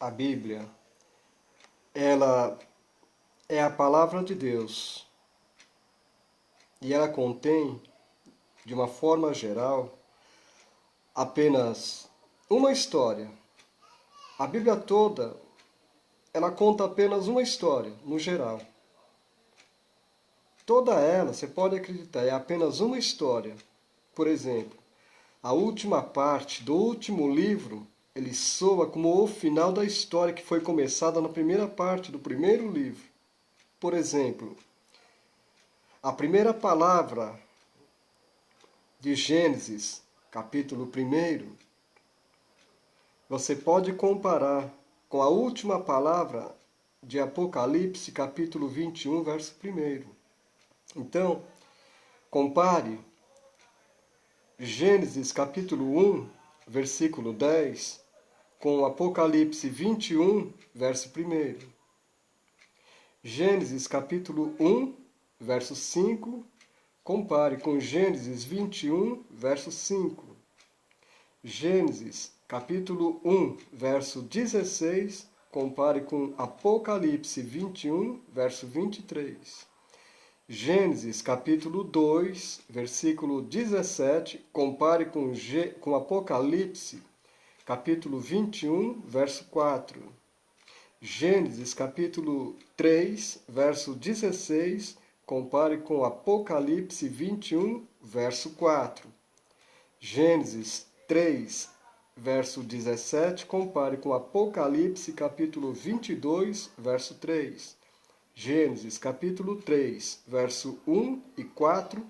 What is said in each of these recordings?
A Bíblia, ela é a palavra de Deus e ela contém, de uma forma geral, apenas uma história. A Bíblia toda, ela conta apenas uma história, no geral. Toda ela, você pode acreditar, é apenas uma história. Por exemplo, a última parte do último livro, ele soa como o final da história que foi começada na primeira parte do primeiro livro. Por exemplo, a primeira palavra de Gênesis, capítulo 1, você pode comparar com a última palavra de Apocalipse, capítulo 21, verso 1. Então, compare Gênesis, capítulo 1, versículo 10, com Apocalipse 21, verso 1. Gênesis, capítulo 1, verso 5, compare com Gênesis 21, verso 5. Gênesis, capítulo 1, verso 16, compare com Apocalipse 21, verso 23. Gênesis, capítulo 2, versículo 17, compare com Apocalipse, capítulo 21, verso 4. Gênesis, capítulo 3, verso 16, compare com Apocalipse 21, verso 4. Gênesis 3, verso 17, compare com Apocalipse, capítulo 22, verso 3. Gênesis, capítulo 3, verso 1 e 4,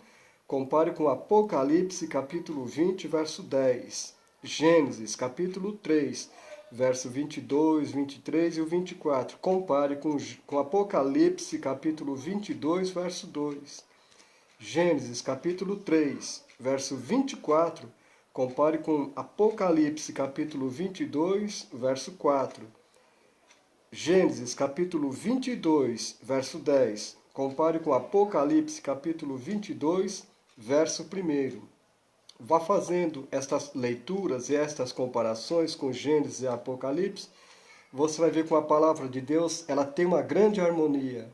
compare com Apocalipse, capítulo 20, verso 10. Gênesis, capítulo 3, verso 22, 23 e o 24, compare com Apocalipse, capítulo 22, verso 2. Gênesis, capítulo 3, verso 24, compare com Apocalipse, capítulo 22, verso 4. Gênesis, capítulo 22, verso 10, compare com Apocalipse, capítulo 22, verso 1. Vá fazendo estas leituras e estas comparações com Gênesis e Apocalipse, você vai ver que a palavra de Deus ela tem uma grande harmonia.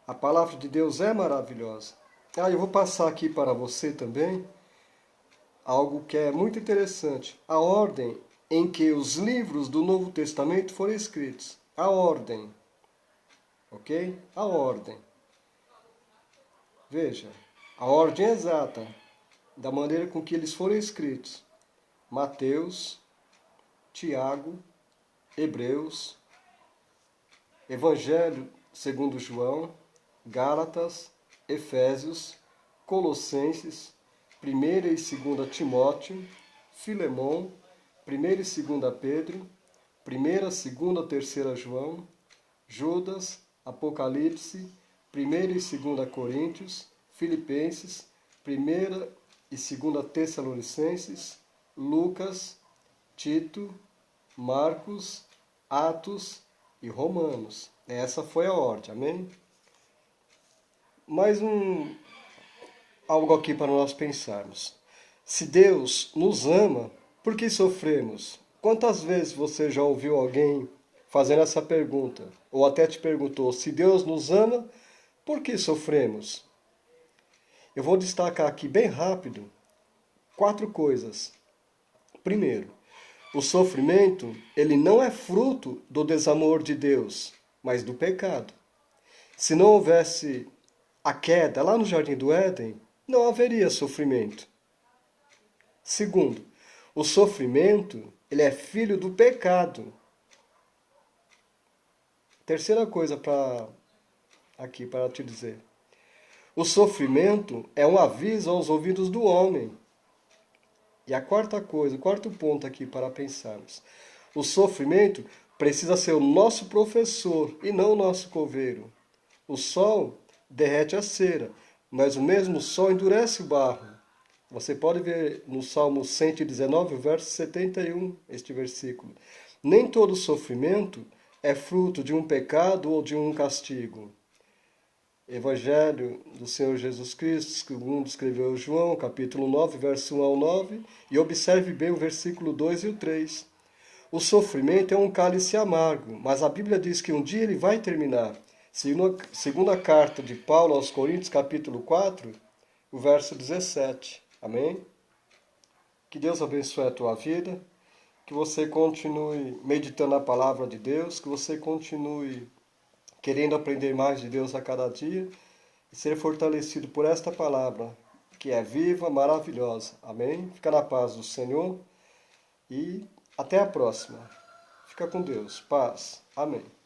A palavra de Deus é maravilhosa. Eu vou passar aqui para você também algo que é muito interessante. A ordem em que os livros do Novo Testamento foram escritos. A ordem. Ok? A ordem. Veja, a ordem exata da maneira com que eles foram escritos. Mateus, Tiago, Hebreus, Evangelho segundo João, Gálatas, Efésios, Colossenses, 1ª e 2ª Timóteo, Filemão, 1ª e 2ª Pedro, 1ª, 2ª, 3ª João, Judas, Apocalipse, 1ª e 2ª Coríntios, Filipenses, 1ª e 2ª Tessalonicenses, Lucas, Tito, Marcos, Atos e Romanos. Essa foi a ordem, amém? Mais algo aqui para nós pensarmos. Se Deus nos ama, por que sofremos? Quantas vezes você já ouviu alguém fazendo essa pergunta? Ou até te perguntou, se Deus nos ama, por que sofremos? Eu vou destacar aqui bem rápido 4 coisas. Primeiro, o sofrimento, ele não é fruto do desamor de Deus, mas do pecado. Se não houvesse a queda lá no Jardim do Éden, não haveria sofrimento. Segundo, o sofrimento, ele é filho do pecado. Terceira coisa para te dizer. O sofrimento é um aviso aos ouvidos do homem. E a quarta coisa, o quarto ponto aqui para pensarmos. O sofrimento precisa ser o nosso professor e não o nosso coveiro. O sol derrete a cera, mas o mesmo sol endurece o barro. Você pode ver no Salmo 119, verso 71, este versículo. Nem todo sofrimento é fruto de um pecado ou de um castigo. Evangelho do Senhor Jesus Cristo, segundo escreveu João, capítulo 9, verso 1 ao 9, e observe bem o versículo 2 e o 3. O sofrimento é um cálice amargo, mas a Bíblia diz que um dia ele vai terminar. Segunda carta de Paulo aos Coríntios, capítulo 4, o verso 17. Amém? Que Deus abençoe a tua vida, que você continue meditando a palavra de Deus, que você continue querendo aprender mais de Deus a cada dia e ser fortalecido por esta palavra, que é viva, maravilhosa. Amém? Fica na paz do Senhor e até a próxima. Fica com Deus. Paz. Amém.